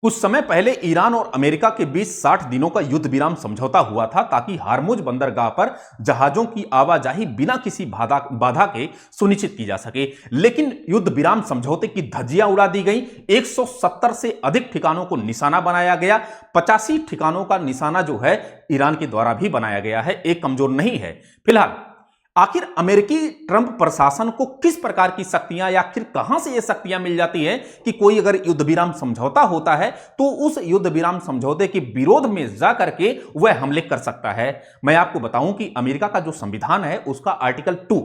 कुछ समय पहले ईरान और अमेरिका के बीच 60 दिनों का युद्ध विराम समझौता हुआ था ताकि हार्मुज बंदरगाह पर जहाजों की आवाजाही बिना किसी बाधा के सुनिश्चित की जा सके। लेकिन युद्ध विराम समझौते की धज्जियां उड़ा दी गई। 170 से अधिक ठिकानों को निशाना बनाया गया। 85 ठिकानों का निशाना जो है ईरान के द्वारा भी बनाया गया है, एक कमजोर नहीं है। फिलहाल आखिर अमेरिकी ट्रंप प्रशासन को किस प्रकार की शक्तियां या आखिर कहां से ये शक्तियां मिल जाती हैं कि कोई अगर युद्ध विराम समझौता होता है तो उस युद्ध विराम समझौते के विरोध में जाकर के वह हमले कर सकता है। मैं आपको बताऊं कि अमेरिका का जो संविधान है उसका आर्टिकल 2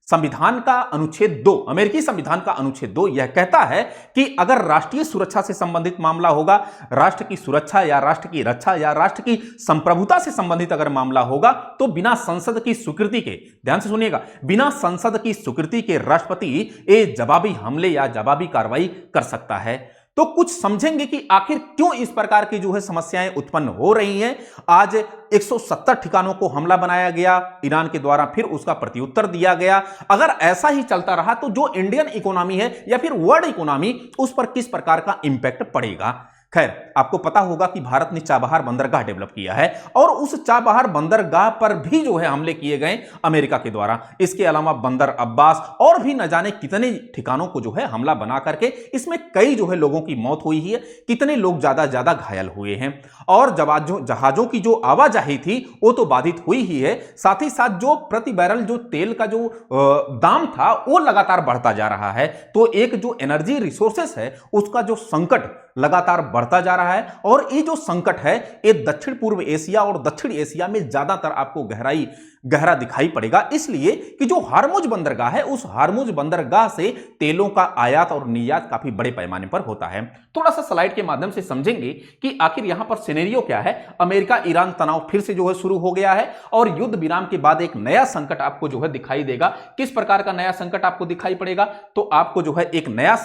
संविधान का अनुच्छेद 2, अमेरिकी संविधान का अनुच्छेद 2 यह कहता है कि अगर राष्ट्रीय सुरक्षा से संबंधित मामला होगा, राष्ट्र की सुरक्षा या राष्ट्र की रक्षा या राष्ट्र की संप्रभुता से संबंधित अगर मामला होगा तो बिना संसद की स्वीकृति के, ध्यान से सुनिएगा, बिना संसद की स्वीकृति के राष्ट्रपति एक जवाबी हमले या जवाबी कार्रवाई कर सकता है। तो कुछ समझेंगे कि आखिर क्यों इस प्रकार की जो है समस्याएं उत्पन्न हो रही हैं। आज 170 ठिकानों को हमला बनाया गया ईरान के द्वारा, फिर उसका प्रत्युत्तर दिया गया। अगर ऐसा ही चलता रहा तो जो इंडियन इकोनॉमी है या फिर वर्ल्ड इकोनॉमी, उस पर किस प्रकार का इंपैक्ट पड़ेगा। खैर, आपको पता होगा कि भारत ने चाबहार बंदरगाह डेवलप किया है और उस चाबहार बंदरगाह पर भी जो है हमले किए गए अमेरिका के द्वारा। इसके अलावा बंदर अब्बास और भी न जाने कितने ठिकानों को जो है हमला बना करके इसमें कई जो है लोगों की मौत हुई है, कितने लोग ज्यादा घायल हुए हैं और जहाजों की जो आवाजाही थी वो तो बाधित हुई ही है, साथ ही साथ जो प्रति बैरल जो तेल का जो दाम था वो लगातार बढ़ता जा रहा है। तो एक जो एनर्जी रिसोर्सेस है उसका जो संकट लगातार बढ़ता जा रहा है और ये जो संकट है ये दक्षिण पूर्व एशिया और दक्षिण एशिया में ज्यादातर आपको गहरा दिखाई पड़ेगा, इसलिए कि जो हार्मुज बंदरगाह है उस हार्मुज बंदरगाह से तेलों का आयात और निर्यात काफी बड़े पैमाने पर होता है। थोड़ा सा स्लाइड के माध्यम से समझेंगे कि आखिर यहां पर सिनेरियो क्या है। अमेरिका ईरान तनाव फिर से जो है शुरू हो गया है और युद्ध विराम के बाद एक नया संकट आपको जो है दिखाई देगा। किस प्रकार का नया संकट आपको दिखाई पड़ेगा? तो आपको जो है एक नया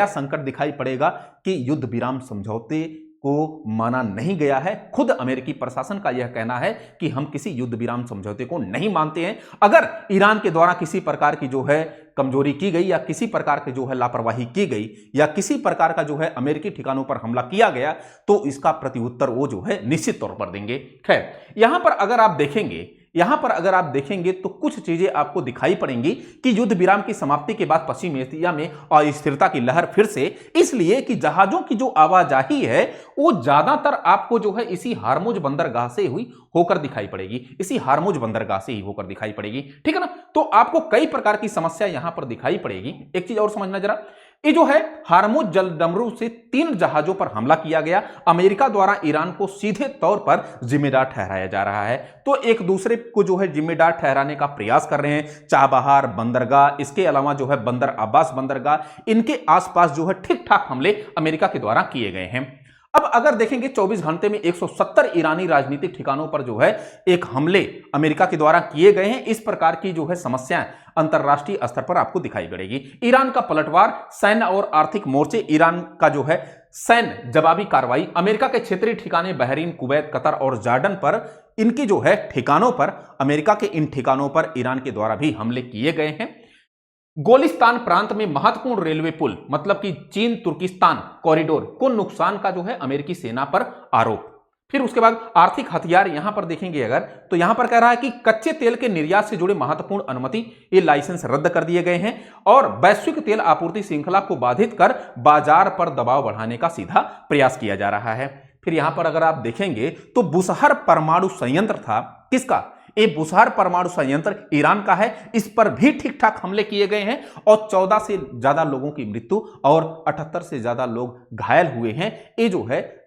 संकट दिखाई पड़ेगा कि युद्ध विराम समझौते को माना नहीं गया है। खुद अमेरिकी प्रशासन का यह कहना है कि हम किसी युद्ध विराम समझौते को नहीं मानते हैं। अगर ईरान के द्वारा किसी प्रकार की जो है कमजोरी की गई या किसी प्रकार की जो है लापरवाही की गई या किसी प्रकार का जो है अमेरिकी ठिकानों पर हमला किया गया तो इसका प्रत्युत्तर वो जो है निश्चित तौर पर देंगे। खैर, यहां पर अगर आप देखेंगे तो कुछ चीजें आपको दिखाई पड़ेंगी कि युद्ध विराम की समाप्ति के बाद पश्चिम एशिया में अस्थिरता की लहर फिर से, इसलिए कि जहाजों की जो आवाजाही है वो ज्यादातर आपको जो है इसी हार्मुज बंदरगाह से हुई होकर दिखाई पड़ेगी, ठीक है ना। तो आपको कई प्रकार की समस्या यहां पर दिखाई पड़ेगी। एक चीज और समझना जरा, ये जो है हार्मुज जलडमरू से 3 जहाजों पर हमला किया गया। अमेरिका द्वारा ईरान को सीधे तौर पर जिम्मेदार ठहराया जा रहा है, तो एक दूसरे को जो है जिम्मेदार ठहराने का प्रयास कर रहे हैं। चाबहार बंदरगाह, इसके अलावा जो है बंदर अब्बास बंदरगाह, इनके आसपास जो है ठीक ठाक हमले अमेरिका के द्वारा किए गए हैं। अब अगर देखेंगे 24 घंटे में 170 ईरानी राजनीतिक ठिकानों पर जो है एक हमले अमेरिका के द्वारा किए गए हैं। इस प्रकार की जो है समस्याएं अंतरराष्ट्रीय स्तर पर आपको दिखाई पड़ेगी। ईरान का पलटवार, सैन्य और आर्थिक मोर्चे, ईरान का जो है सैन्य जवाबी कार्रवाई, अमेरिका के क्षेत्रीय ठिकाने बहरीन, कुवैत, कतर और जॉर्डन पर, इनकी जो है ठिकानों पर, अमेरिका के इन ठिकानों पर ईरान के द्वारा भी हमले किए गए हैं। गोलिस्तान प्रांत में महत्वपूर्ण रेलवे पुल, मतलब कि चीन तुर्किस्तान कॉरिडोर को नुकसान का जो है अमेरिकी सेना पर आरोप। फिर उसके बाद आर्थिक हथियार, यहां पर देखेंगे अगर तो यहां पर कह रहा है कि कच्चे तेल के निर्यात से जुड़े महत्वपूर्ण अनुमति, ये लाइसेंस रद्द कर दिए गए हैं और वैश्विक तेल आपूर्ति श्रृंखला को बाधित कर बाजार पर दबाव बढ़ाने का सीधा प्रयास किया जा रहा है। फिर यहां पर अगर आप देखेंगे तो बुशहर परमाणु संयंत्र था, किसका? ये बुशहर परमाणु संयंत्र ईरान का है। इस पर भी ठीक ठाक हमले किए गए हैं और 14 से ज्यादा लोगों की मृत्यु और 78 से ज्यादा लोग घायल हुए हैं। ये जो है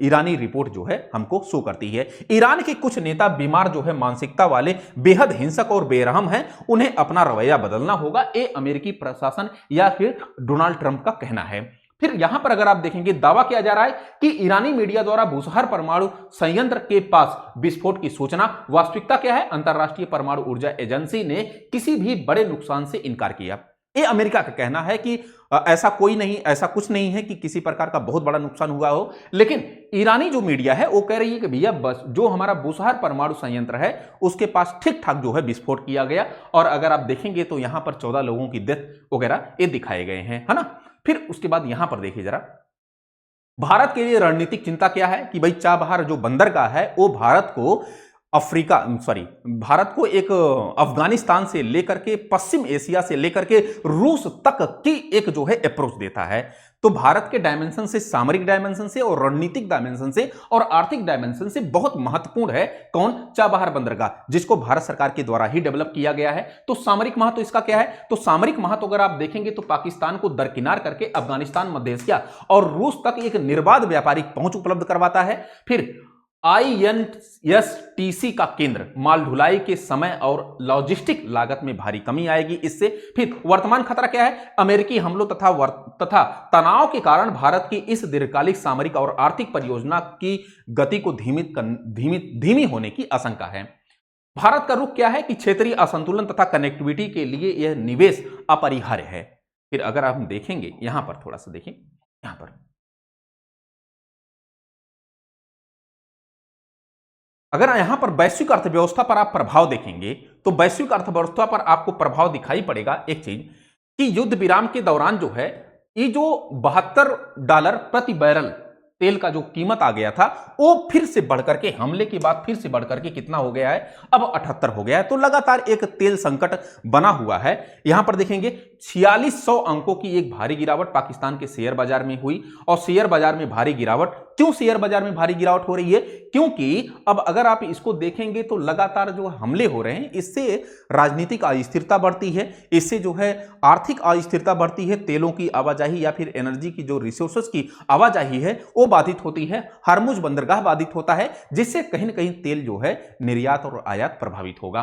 ईरानी रिपोर्ट जो है हमको शो करती है। ईरान के कुछ नेता बीमार जो है मानसिकता वाले, बेहद हिंसक और बेरहम हैं, उन्हें अपना रवैया बदलना होगा, ये अमेरिकी प्रशासन या फिर डोनाल्ड ट्रंप का कहना है। फिर यहां पर अगर आप देखेंगे दावा किया जा रहा है कि ईरानी मीडिया द्वारा बुशहर परमाणु संयंत्र के पास विस्फोट की सूचना। वास्तविकता क्या है? अंतरराष्ट्रीय परमाणु ऊर्जा एजेंसी ने किसी भी बड़े नुकसान से इनकार किया। ये अमेरिका का कहना है कि ऐसा कुछ नहीं है कि किसी प्रकार का बहुत बड़ा नुकसान हुआ हो, लेकिन ईरानी जो मीडिया है वो कह रही है कि भैया बस जो हमारा बुशहर परमाणु संयंत्र है उसके पास ठीक ठाक जो है विस्फोट किया गया। और अगर आप देखेंगे तो यहां पर 14 लोगों की डेथ वगैरह ये दिखाए गए हैं, है ना। फिर उसके बाद यहां पर देखिए जरा, भारत के लिए रणनीतिक चिंता क्या है कि भाई चाबहार जो बंदरगाह है वो भारत को भारत को एक अफगानिस्तान से लेकर के पश्चिम एशिया से लेकर के रूस तक की एक जो है अप्रोच देता है। तो भारत के डायमेंशन से, सामरिक डायमेंशन से और रणनीतिक डायमेंशन से और आर्थिक डायमेंशन से बहुत महत्वपूर्ण है कौन? चाबहार बंदरगाह, जिसको भारत सरकार के द्वारा ही डेवलप किया गया है। तो सामरिक महत्व इसका क्या है? तो सामरिक महत्व अगर आप देखेंगे तो पाकिस्तान को दरकिनार करके अफगानिस्तान, मध्य एशिया और रूस तक एक निर्बाध व्यापारिक पहुंच उपलब्ध करवाता है। फिर INSTC का केंद्र, माल ढुलाई के समय और लॉजिस्टिक लागत में भारी कमी आएगी इससे। फिर वर्तमान खतरा क्या है? अमेरिकी हमलों तथा तनाव के कारण भारत की इस दीर्घकालिक सामरिक और आर्थिक परियोजना की गति को धीमी होने की आशंका है। भारत का रुख क्या है कि क्षेत्रीय असंतुलन तथा कनेक्टिविटी के लिए यह निवेश अपरिहार्य है। फिर अगर आप देखेंगे यहां पर, थोड़ा सा देखिए यहां पर, अगर यहां पर वैश्विक अर्थव्यवस्था पर आप प्रभाव देखेंगे तो वैश्विक अर्थव्यवस्था पर आपको प्रभाव दिखाई पड़ेगा एक चीज कि युद्ध विराम के दौरान जो है ये जो $72 प्रति बैरल तेल का जो कीमत आ गया था वो फिर से बढ़कर के, हमले के बाद फिर से बढ़कर के कितना हो गया है? अब 78 हो गया है। तो लगातार एक तेल संकट बना हुआ है। यहां पर देखेंगे 4600 अंकों की एक भारी गिरावट पाकिस्तान के शेयर बाजार में हुई। और शेयर बाजार में भारी गिरावट, क्यों शेयर बाजार में भारी गिरावट हो रही है? क्योंकि अब अगर आप इसको देखेंगे तो लगातार जो हमले हो रहे हैं इससे राजनीतिक अस्थिरता बढ़ती है, इससे जो है आर्थिक अस्थिरता बढ़ती है, तेलों की आवाजाही या फिर एनर्जी की जो रिसोर्सेज की आवाजाही है वो बाधित होती है, हार्मुज बंदरगाह बाधित होता है, जिससे कहीं ना कहीं तेल जो है निर्यात और आयात प्रभावित होगा।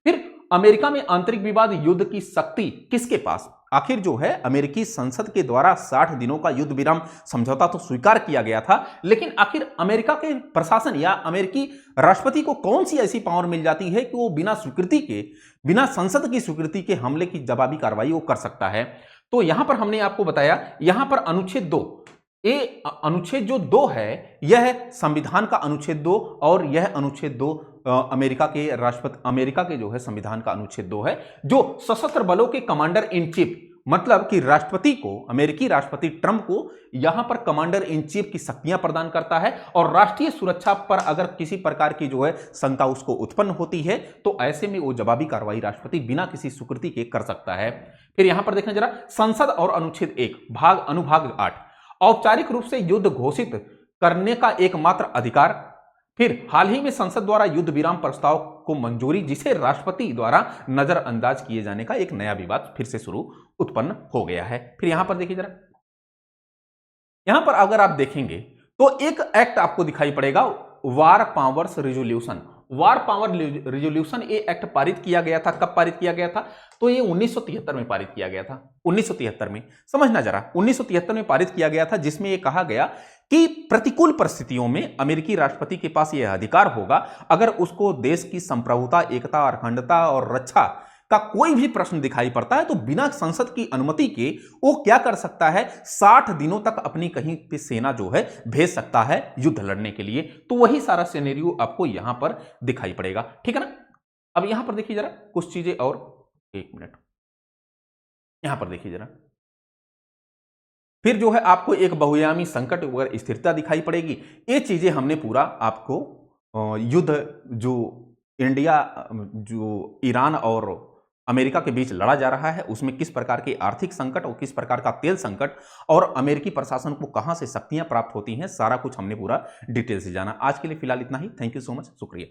फिर अमेरिका में आंतरिक विवाद, युद्ध की शक्ति किसके पास? आखिर जो है अमेरिकी संसद के द्वारा 60 दिनों का युद्ध विराम समझौता तो स्वीकार किया गया था, लेकिन आखिर अमेरिका के प्रशासन या अमेरिकी राष्ट्रपति को कौन सी ऐसी पावर मिल जाती है कि वो बिना स्वीकृति के, बिना संसद की स्वीकृति के हमले की जवाबी कार्रवाई वो कर सकता है? तो यहां पर हमने आपको बताया, यहां पर अनुच्छेद 2, ये अनुच्छेद जो 2 है यह संविधान का अनुच्छेद 2 और यह अनुच्छेद 2 अमेरिका के जो है संविधान का अनुच्छेद 2 है, जो सशस्त्र बलों के कमांडर इन चीफ, मतलब कि राष्ट्रपति को, अमेरिकी राष्ट्रपति ट्रंप को यहां पर कमांडर इन चीफ की शक्तियां प्रदान करता है। और राष्ट्रीय सुरक्षा पर अगर किसी प्रकार की जो है शंका उसको उत्पन्न होती है तो ऐसे में वो जवाबी कार्रवाई राष्ट्रपति बिना किसी स्वीकृति के कर सकता है। फिर यहां पर देखें जरा, संसद और अनुच्छेद 1 अनुभाग 8, औपचारिक रूप से युद्ध घोषित करने का एकमात्र अधिकार। फिर हाल ही में संसद द्वारा युद्ध विराम प्रस्ताव को मंजूरी, जिसे राष्ट्रपति द्वारा नजरअंदाज किए जाने का एक नया विवाद फिर से उत्पन्न हो गया है। फिर यहां पर देखिए जरा, यहां पर अगर आप देखेंगे तो एक एक्ट आपको दिखाई पड़ेगा, वार पावर्स रिजोल्यूशन। वार पावर रिजोल्यूशन ये एक्ट पारित किया गया था। कब पारित किया गया था? तो ये 1973 में पारित किया गया था। 1973 में, समझना जरा, 1973 में पारित किया गया था, जिसमें यह कहा गया कि प्रतिकूल परिस्थितियों में अमेरिकी राष्ट्रपति के पास यह अधिकार होगा, अगर उसको देश की संप्रभुता, एकता, अखंडता और रक्षा का कोई भी प्रश्न दिखाई पड़ता है तो बिना संसद की अनुमति के वो क्या कर सकता है? 60 दिनों तक अपनी कहीं पे सेना जो है भेज सकता है युद्ध लड़ने के लिए। तो वही सारा सिनेरियो आपको यहां पर दिखाई पड़ेगा, ठीक है ना। अब यहां पर देखिए जरा कुछ चीजें और, एक मिनट, यहां पर देखिए जरा, फिर जो है आपको एक बहुआयामी संकट वगैरह स्थिरता दिखाई पड़ेगी। ये चीजें हमने पूरा आपको युद्ध जो इंडिया, जो ईरान और अमेरिका के बीच लड़ा जा रहा है उसमें किस प्रकार के आर्थिक संकट और किस प्रकार का तेल संकट और अमेरिकी प्रशासन को कहां से शक्तियां प्राप्त होती हैं, सारा कुछ हमने पूरा डिटेल से जाना। आज के लिए फिलहाल इतना ही। थैंक यू सो मच, शुक्रिया।